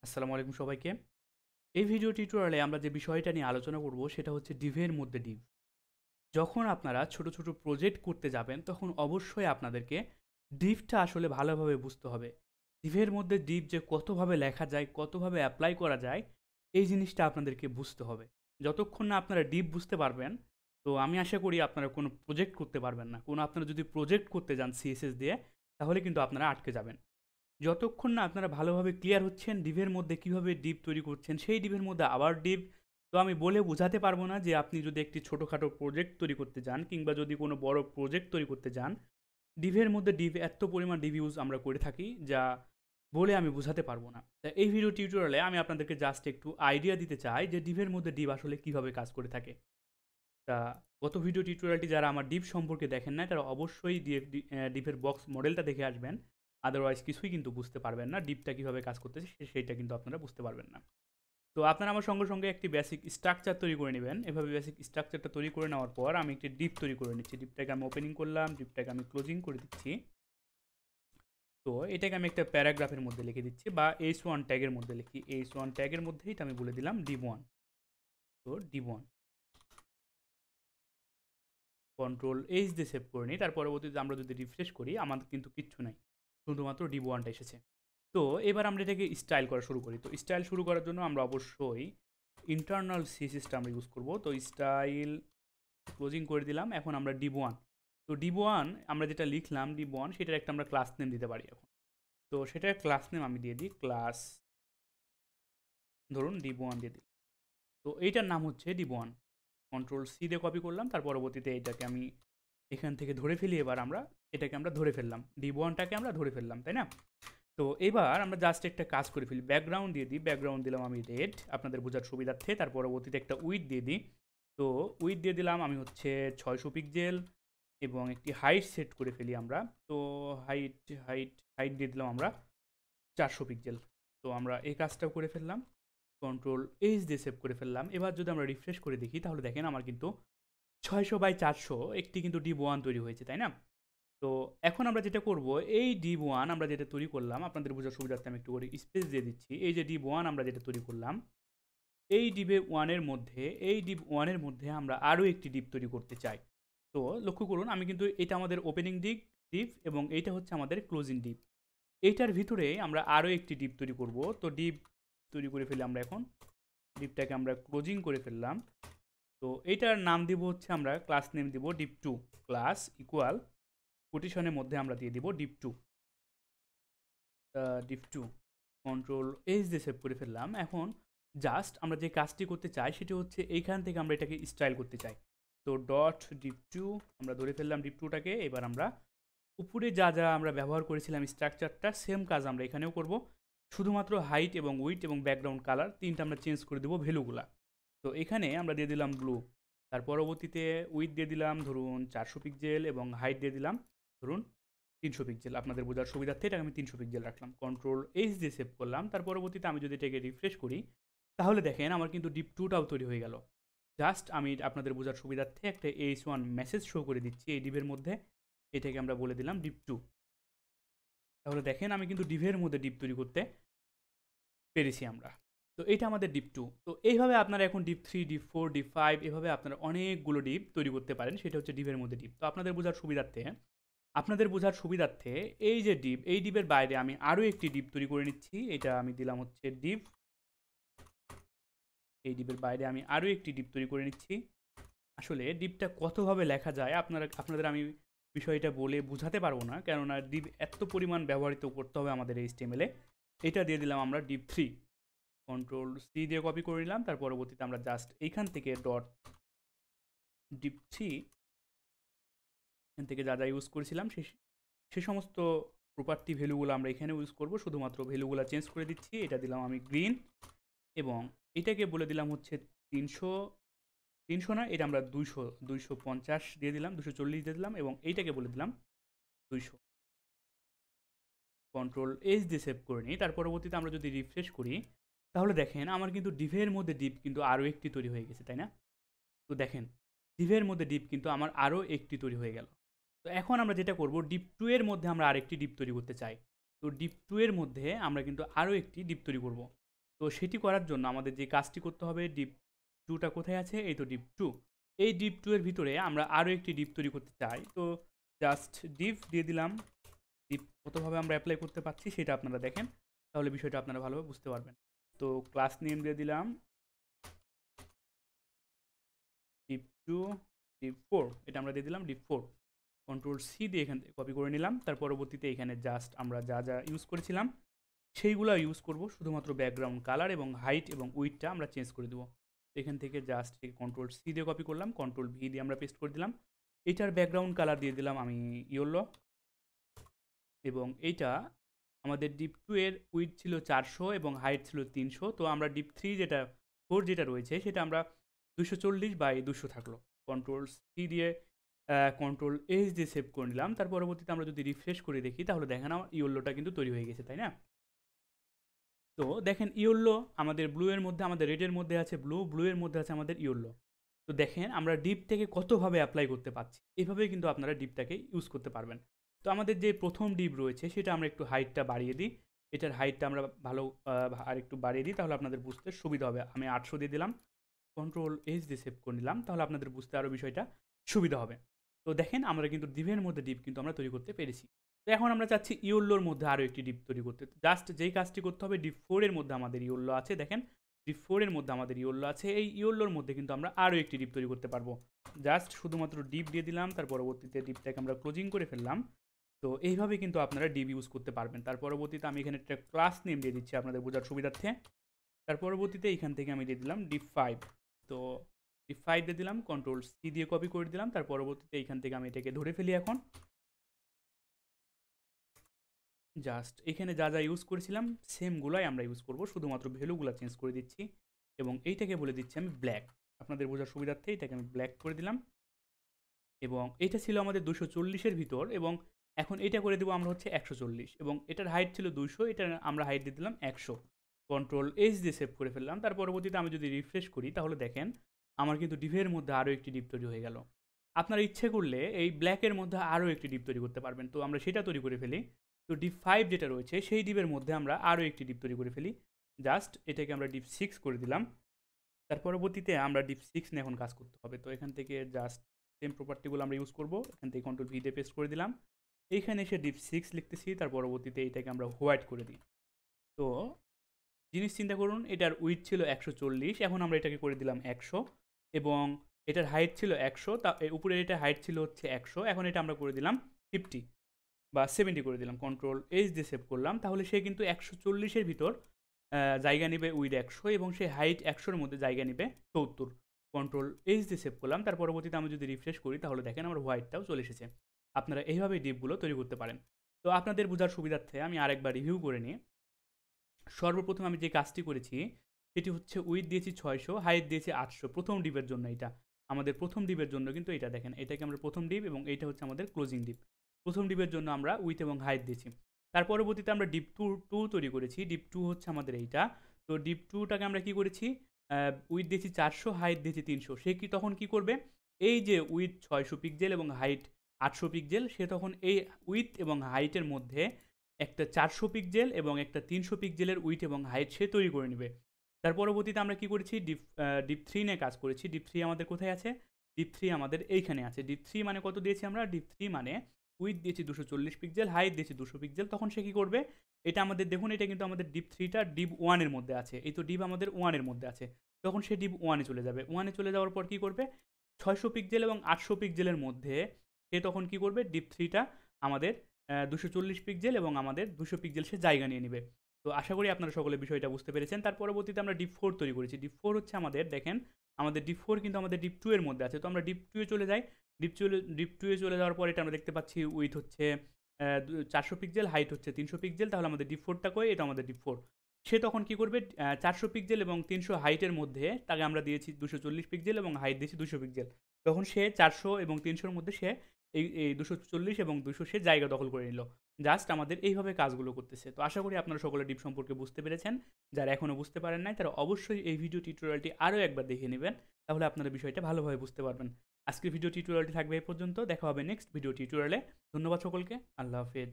আসসালামু আলাইকুম সবাইকে। এই ভিডিও টিউটোরিয়ালে আমরা যে বিষয়টা নিয়ে আলোচনা করব সেটা হচ্ছে ডিভের মধ্যে ডিভ। যখন আপনারা ছোট, ছোট প্রজেক্ট করতে যাবেন তখন অবশ্যই আপনাদেরকে ডিভটা আসলে ভালোভাবে বুঝতে হবে। ডিভের মধ্যে ডিভ যে কতভাবে লেখা যায়, কতভাবে এপ্লাই করা যায় এই জিনিসটা আপনাদেরকে বুঝতে হবে। যতক্ষণ না আপনারা ডিভ বুঝতে পারবেন, তো আমি আশা করি আপনারা কোনো প্রজেক্ট করতে পারবেন না। আপনারা যদি প্রজেক্ট করতে যান CSS দিয়ে তাহলে কিন্তু আপনারা আটকে যাবেন। যতক্ষণ না আপনারা ভালোভাবে ক্লিয়ার হচ্ছেন ডিভের মধ্যে কিভাবে ডিপ তৈরি করছেন, সেই ডিভের মধ্যে আবার ডিপ, তো আমি বলে বোঝাতে পারবো না যে আপনি যদি একটি ছোটোখাটো প্রজেক্ট তৈরি করতে যান কিংবা যদি কোনো বড় প্রজেক্ট তৈরি করতে যান, ডিভের মধ্যে ডিভ এত পরিমাণ ডিভ ইউজ আমরা করে থাকি যা বলে আমি বোঝাতে পারবো না। তা এই ভিডিও টিউটোরিয়ালে আমি আপনাদেরকে জাস্ট একটু আইডিয়া দিতে চাই যে ডিভের মধ্যে ডিভ আসলে কীভাবে কাজ করে থাকে। তা গত ভিডিও টিউটোরিয়ালটি যারা আমার ডিপ সম্পর্কে দেখেন নাই তারা অবশ্যই ডিপের বক্স মডেলটা দেখে আসবেন। আদারওয়াইজ কিছুই কিন্তু বুঝতে পারবেন না। ডিপটা কিভাবে কাজ করতেছে সেইটা কিন্তু আপনারা বুঝতে পারবেন না। তো আপনারা আমার সঙ্গে, সঙ্গে একটি বেসিক স্ট্রাকচার তৈরি করে নিবেন। এভাবে বেসিক স্ট্রাকচারটা তৈরি করে নেওয়ার পর আমি একটি ডিপ তৈরি করে নিচ্ছি। ডিপটাকে আমি ওপেনিং করলাম, ডিপটাকে আমি ক্লোজিং করে দিচ্ছি। তো এটাকে আমি একটা প্যারাগ্রাফের মধ্যে লিখে দিচ্ছি বা h1 ট্যাগের মধ্যে লিখি। h1 ট্যাগের মধ্যেই এটা আমি বলে দিলাম div1। তো div1 কন্ট্রোল এইচ দিয়ে সেভ করে নিই। তার পরবর্তীতে আমরা যদি রিফ্রেশ করি আমাদের কিন্তু কিচ্ছু নাই, শুধুমাত্র div1টা এসেছে। তো এবার আমরা এটাকে স্টাইল করা শুরু করি। তো স্টাইল শুরু করার জন্য আমরা অবশ্যই ইন্টারনাল CSSটা আমরা ইউজ করব। তো স্টাইল ক্লোজিং করে দিলাম। এখন আমরা div1, তো div1 আমরা যেটা লিখলাম div1 সেটার একটা আমরা ক্লাস নেম দিতে পারি এখন। তো সেটার ক্লাস নেম আমি দিয়ে দিই ক্লাস, ধরুন div1 দিয়ে দিই। তো এইটার নাম হচ্ছে div1। কন্ট্রোল সি দিয়ে কপি করলাম, তার পরবর্তীতে এটাকে আমি এখান থেকে ধরে ফেলি। এবার আমরা এটাকে আমরা ধরে ফেললাম, div1টাকে আমরা ধরে ফেললাম, তাই না? তো এবার আমরা জাস্ট একটা কাজ করে ফেলি, ব্যাকগ্রাউন্ড দিয়ে দিই। ব্যাকগ্রাউন্ড দিলাম আমি রেড আপনাদের বোঝার সুবিধার্থে। তার পরবর্তীতে একটা উইথ দিয়ে দিই। তো উইথ দিয়ে দিলাম আমি হচ্ছে 600 পিক্সেল এবং একটি হাইট সেট করে ফেলি আমরা। তো হাইট হাইট হাইট দিয়ে দিলাম আমরা 400 পিক্সেল। তো আমরা এই কাজটাও করে ফেললাম, কন্ট্রোল এইচ দিয়ে সেভ করে ফেললাম। এবার যদি আমরা রিফ্রেশ করে দেখি তাহলে দেখেন আমার কিন্তু 600/400 একটি কিন্তু div1 তৈরি হয়েছে, তাই না? তো এখন আমরা যেটা করব, এই div1 আমরা যেটা তৈরি করলাম আপনাদের বোঝার সুবিধার্থে আমি একটু করে স্পেস দিয়ে দিচ্ছি। এই যে div1 আমরা যেটা তৈরি করলাম, এই div1 এর মধ্যে আমরা আরও একটি ডিপ তৈরি করতে চাই। তো লক্ষ্য করুন আমি কিন্তু এটা আমাদের ওপেনিং ডিপ এবং এইটা হচ্ছে আমাদের ক্লোজিং ডিপ। এইটার ভিতরে আমরা আরও একটি ডিপ তৈরি করব। তো ডিপ তৈরি করে ফেলি আমরা এখন। ডিপটাকে আমরা ক্লোজিং করে ফেললাম। তো এইটার নাম দিব হচ্ছে, আমরা ক্লাস নেম দিব div2। ক্লাস ইকুয়াল কোটেশনের মধ্যে আমরা দিয়ে দিব div2। div2 কন্ট্রোল এইচ দিয়ে সেভ করে ফেললাম। এখন জাস্ট আমরা যে কাজটি করতে চাই সেটি হচ্ছে এইখান থেকে আমরা এটাকে স্টাইল করতে চাই। তো ডট div2 আমরা ধরে ফেললাম div2টাকে। এবার আমরা উপরে যা যা আমরা ব্যবহার করেছিলাম স্ট্রাকচারটা, সেম কাজ আমরা এখানেও করব। শুধুমাত্র হাইট এবং উইথ এবং ব্যাকগ্রাউন্ড কালার তিনটা আমরা চেঞ্জ করে দেবো ভ্যালুগুলা। তো এখানে আমরা দিয়ে দিলাম ব্লু। তার পরবর্তীতে উইথ দিয়ে দিলাম ধরুন 400 পিক্সেল এবং হাইট দিয়ে দিলাম ধরুন 300 পিক্সেল। আপনাদের বোঝার সুবিধার্থে এটাকে আমি 300 পিক্সেল রাখলাম। কন্ট্রোল এইচ দিয়ে সেভ করলাম। তার পরবর্তীতে আমি যদি এটাকে রিফ্রেশ করি তাহলে দেখেন আমার কিন্তু div2টাও তৈরি হয়ে গেল। জাস্ট আমি আপনাদের বোঝার সুবিধার্থে একটা h1 মেসেজ শো করে দিচ্ছি এই ডিভের মধ্যে। এটাকে আমরা বলে দিলাম div2। তাহলে দেখেন আমি কিন্তু ডিভের মধ্যে ডিপ তৈরি করতে পেরেছি আমরা। তো এটা আমাদের ডিপ2। তো এইভাবে আপনারা এখন ডিপ3, ডিপ4, ডিপ5 এভাবে আপনারা অনেকগুলো ডিপ তৈরি করতে পারেন। সেটা হচ্ছে ডিভের মধ্যে ডিপ। তো আপনাদের বোঝার সুবিধার্থে এই যে ডিপ, এই ডিপের বাইরে আমি আরও একটি ডিপ তৈরি করে নিচ্ছি। এটা আমি দিলাম হচ্ছে ডিপ। এই ডিপের বাইরে আমি আরও একটি ডিপ তৈরি করে নিচ্ছি। আসলে ডিপটা কতভাবে লেখা যায় আপনাদের আমি বিষয়টা বলে বোঝাতে পারবো না, কেননা ডিপ এত পরিমাণ ব্যবহৃত করতে হবে আমাদের HTML এ। এটা দিয়ে দিলাম আমরা ডিপ3। কন্ট্রোল সি দিয়ে কপি করে নিলাম। তার পরবর্তীতে আমরা জাস্ট এইখান থেকে ডট div3 এখান থেকে যা যা ইউজ করেছিলাম সে সমস্ত প্রপার্টি ভ্যালুগুলো আমরা এখানে ইউজ করব। শুধুমাত্র ভ্যালুগুলো চেঞ্জ করে দিচ্ছি। এটা দিলাম আমি গ্রিন এবং এটাকে বলে দিলাম হচ্ছে 300 না, এটা আমরা 250 দিয়ে দিলাম, 240 দিয়ে দিলাম এবং এইটাকে বলে দিলাম 200। কন্ট্রোল এইচ দিয়ে সেভ করে নিই। তার পরবর্তীতে আমরা যদি রিফ্রেশ করি তাহলে দেখেন আমার কিন্তু ডিভের মধ্যে ডিপ কিন্তু আরও একটি তৈরি হয়ে গেছে, তাই না? তো দেখেন ডিভের মধ্যে ডিপ কিন্তু আমার আরও একটি তৈরি হয়ে গেল। তো এখন আমরা যেটা করব, ডিপ2 এর মধ্যে আমরা আরেকটি ডিপ তৈরি করতে চাই। তো ডিপ2 এর মধ্যে আমরা কিন্তু আরও একটি ডিপ তৈরি করব। তো সেটি করার জন্য আমাদের যে কাজটি করতে হবে, ডিপ 2টা কোথায় আছে? এই তো ডিপ 2। এই ডিপ 2 এর ভিতরে আমরা আরও একটি ডিপ তৈরি করতে চাই। তো জাস্ট ডিপ দিয়ে দিলাম। ডিপ কতভাবে আমরা অ্যাপ্লাই করতে পারছি সেটা আপনারা দেখেন, তাহলে বিষয়টা আপনারা ভালোভাবে বুঝতে পারবেন। তো ক্লাস নেম দিয়ে দিলাম ডিপ 2, ডিপ 4, এটা আমরা দিয়ে দিলাম ডিপ 4। কন্ট্রোল সি দিয়ে এখান থেকে কপি করে নিলাম। তার পরবর্তীতে এখানে জাস্ট আমরা যা যা ইউজ করেছিলাম সেইগুলো ইউজ করব, শুধুমাত্র ব্যাকগ্রাউন্ড কালার এবং হাইট এবং উইডটা আমরা চেঞ্জ করে দেবো। এখান থেকে জাস্ট কন্ট্রোল সি দিয়ে কপি করলাম, কন্ট্রোল ভি দিয়ে আমরা পেস্ট করে দিলাম। এটার ব্যাকগ্রাউন্ড কালার দিয়ে দিলাম আমি ইয়েলো, এবং এইটা আমাদের ডিপ 2 এর উইড ছিল 400 এবং হাইট ছিল 300। তো আমরা ডিপ 3 যেটা 4 যেটা রয়েছে সেটা আমরা 240/200 থাকলো। কন্ট্রোল সি দিয়ে কন্ট্রোল এইচ দিয়ে সেভ করে নিলাম। তার পরবর্তীতে আমরা যদি রিফ্রেশ করে দেখি তাহলে দেখেন আমার ইয়েলোটা কিন্তু তৈরি হয়ে গেছে, তাই না? তো দেখেন ইয়েলো আমাদের ব্লু এর মধ্যে, আমাদের রেডের মধ্যে আছে ব্লু, ব্লু এর মধ্যে আছে আমাদের ইয়েলো। তো দেখেন আমরা ডিপ থেকে কতভাবে অ্যাপ্লাই করতে পারছি। এভাবেই কিন্তু আপনারা ডিপটাকে ইউজ করতে পারবেন। তো আমাদের যে প্রথম ডিপ রয়েছে সেটা আমরা একটু হাইটটা বাড়িয়ে দিই। এটার হাইটটা আমরা ভালো আর একটু বাড়িয়ে দিই, তাহলে আপনাদের বুঝতে সুবিধা হবে। আমি 800 দিয়ে দিলাম, কন্ট্রোল এইচ দিয়ে সেভ করে নিলাম, তাহলে আপনাদের বুঝতে আরও বিষয়টা সুবিধা হবে। তো দেখেন আমরা কিন্তু ডিপের মধ্যে ডিপ কিন্তু আমরা তৈরি করতে পেরেছি। তো এখন আমরা চাচ্ছি ইয়েলোর মধ্যে আরও একটি ডিপ তৈরি করতে। জাস্ট যেই কাজটি করতে হবে, ডিপ 4 এর মধ্যে আমাদের ইয়েলো আছে, দেখেন ডিপ 4 এর মধ্যে আমাদের ইয়েলো আছে। এই ইয়েলোর মধ্যে কিন্তু আমরা আরও একটি ডিপ তৈরি করতে পারবো। জাস্ট শুধুমাত্র ডিপ দিয়ে দিলাম, তার পরবর্তীতে ডিপটাকে আমরা ক্লোজিং করে ফেললাম। তো এইভাবে কিন্তু আপনারা ডিপ ইউজ করতে পারবেন। তার পরবর্তীতে আমি এখানে একটা ক্লাস নেম দিয়ে দিচ্ছি আপনাদের বোঝার সুবিধার্থে। তার পরবর্তীতে এখান থেকে আমি দিয়ে দিলাম ডিপ 5। তো ডিপ 5 দিয়ে দিলাম, কন্ট্রোল সি দিয়ে কপি করে দিলাম। তার পরবর্তীতে এখান থেকে আমি এটাকে ধরে ফেলি এখন। জাস্ট এখানে যা যা ইউজ করেছিলাম সেমগুলাই আমরা ইউজ করব, শুধুমাত্র ভ্যালুগুলো চেঞ্জ করে দিচ্ছি এবং এইটাকে বলে দিচ্ছি আমি ব্ল্যাক। আপনাদের বোঝার সুবিধার্থে এটাকে আমি ব্ল্যাক করে দিলাম। এবং এটা ছিল আমাদের 240-এর ভিতর, এবং এখন এটা করে দেবো আমরা হচ্ছে 140, এবং এটার হাইট ছিল 200, এটা আমরা হাইট দিয়ে দিলাম 100। কন্ট্রোল এইচ দিয়ে সেভ করে ফেললাম। তার পরবর্তীতে আমি যদি রিফ্রেশ করি তাহলে দেখেন আমার কিন্তু ডিপের মধ্যে আরও একটি ডিপ তৈরি হয়ে গেল। আপনারা ইচ্ছে করলে এই ব্ল্যাকের মধ্যে আরও একটি ডিপ তৈরি করতে পারবেন। তো আমরা সেটা তৈরি করে ফেলি। তো ডিপ 5 যেটা রয়েছে সেই ডিপের মধ্যে আমরা আরও একটি ডিপ তৈরি করে ফেলি। জাস্ট এটাকে আমরা ডিপ 6 করে দিলাম। তার পরবর্তীতে আমরা ডিপ 6 নিয়ে এখন কাজ করতে হবে। তো এখান থেকে জাস্ট সেম প্রপার্টিগুলো আমরা ইউজ করব। এখান থেকে কন্ট্রোল ভি দিয়ে পেস্ট করে দিলাম। এইখানে এসে ডিপ 6 লিখতেছি, তার পরবর্তীতে এইটাকে আমরা হোয়াইট করে দিই। তো জিনিস চিন্তা করুন, এটার উইথ ছিল 140, এখন আমরা এটাকে করে দিলাম 100, এবং এটার হাইট ছিল 100, তা উপরে এটা হাইট ছিল হচ্ছে 100, এখন এটা আমরা করে দিলাম 50 বা 70 করে দিলাম। কন্ট্রোল এইচ দিয়ে সেভ করলাম, তাহলে সে কিন্তু 140-এর ভিতর জায়গা নেবে উইথ 100, এবং সে হাইট 100-এর মধ্যে জায়গা নেবে 70। কন্ট্রোল এইচ দিয়ে সেভ করলাম। তার পরবর্তীতে আমি যদি রিফ্রেশ করি তাহলে দেখেন আমার হোয়াইটটাও চলে এসেছে। আপনারা এইভাবেই ডিপগুলো তৈরি করতে পারেন। তো আপনাদের বোঝার সুবিধার্থে আমি আরেকবার রিভিউ করে নিই। সর্বপ্রথম আমি যে কাজটি করেছি সেটি হচ্ছে উইথ দিয়েছি 600, হাইট দিয়েছি 800 প্রথম ডিপের জন্য। এটা আমাদের প্রথম ডিপের জন্য, কিন্তু এটা দেখেন এটাকে আমরা প্রথম ডিপ এবং এইটা হচ্ছে আমাদের ক্লোজিং ডিপ। প্রথম ডিপের জন্য আমরা উইথ এবং হাইট দিয়েছি। তার পরবর্তীতে আমরা ডিপ 2 তৈরি করেছি। ডিপ 2 হচ্ছে আমাদের এইটা। তো ডিপ 2টাকে আমরা কি করেছি, উইথ দিয়েছি 400, হাইট দিয়েছি 300। সে কি তখন কি করবে, এই যে উইথ 600 পিক্সেল এবং হাইট 800 পিক্সেল, সে তখন এই উইথ এবং হাইটের মধ্যে একটা 400 পিক্সেল এবং একটা 300 পিক্সেলের উইথ এবং হাইট সে তৈরি করে নেবে। তার পরবর্তীতে আমরা কি করেছি, ডিপ 3 নিয়ে কাজ করেছি। ডিপ 3 আমাদের কোথায় আছে, ডিপ 3 আমাদের এইখানে আছে। ডিপ 3 মানে কত দিয়েছি আমরা, ডিপ 3 মানে উইথ দিয়েছি 240 পিক্সেল, হাইট দিয়েছি 200 পিক্সেল। তখন সে কি করবে, এটা আমাদের দেখুন, এটা কিন্তু আমাদের ডিপ 3টা ডিপ 1 এর মধ্যে আছে। এই তো ডিপ আমাদের 1 এর মধ্যে আছে, তখন সে ডিপ 1 এ চলে যাবে। 1 এ চলে যাওয়ার পর কি করবে, 600 পিক্সেল এবং 800 পিক্সেলের মধ্যে সে তখন কি করবে, ডিপ 3টা আমাদের 240 পিক্সেল এবং আমাদের 200 পিক্সেল সে জায়গা নিয়ে নেবে। তো আশা করি আপনারা সকলে বিষয়টা বুঝতে পেরেছেন। তার পরবর্তীতে আমরা ডিপ 4 তৈরি করেছি। ডিপ 4 হচ্ছে আমাদের, দেখেন আমাদের ডিপ 4 কিন্তু আমাদের ডিপ 2 এর মধ্যে আছে। তো আমরা ডিপ 2 এ চলে যাই। ডিপ 2 এ চলে যাওয়ার পর এটা আমরা দেখতে পাচ্ছি উইথ হচ্ছে 400 পিক্সেল, হাইট হচ্ছে 300 পিক্সেল। তাহলে আমাদের ডিপ 4টা কই, এটা আমাদের ডিপ 4। সে তখন কি করবে, 400 পিক্সেল এবং 300 হাইটের মধ্যে তাকে আমরা দিয়েছি 240 পিক্সেল এবং হাইট দিয়েছি 200 পিক্সেল। তখন সে 400 এবং 300-র মধ্যে সে এই 240 এবং 200 সে জায়গা দখল করে নিল। জাস্ট আমাদের এইভাবে কাজগুলো করতেছে। তো আশা করি আপনারা সকলে ডিপ সম্পর্কে বুঝতে পেরেছেন। যারা এখনও বুঝতে পারেন নাই তারা অবশ্যই এই ভিডিও টিউটোরিয়ালটি আরও একবার দেখে নেবেন, তাহলে আপনারা বিষয়টা ভালোভাবে বুঝতে পারবেন। আজকের ভিডিও টিউটোরিয়ালটি থাকবে এই পর্যন্ত। দেখা হবে নেক্সট ভিডিও টিউটোরিয়ালে। ধন্যবাদ সকলকে। আল্লাহ হাফেজ।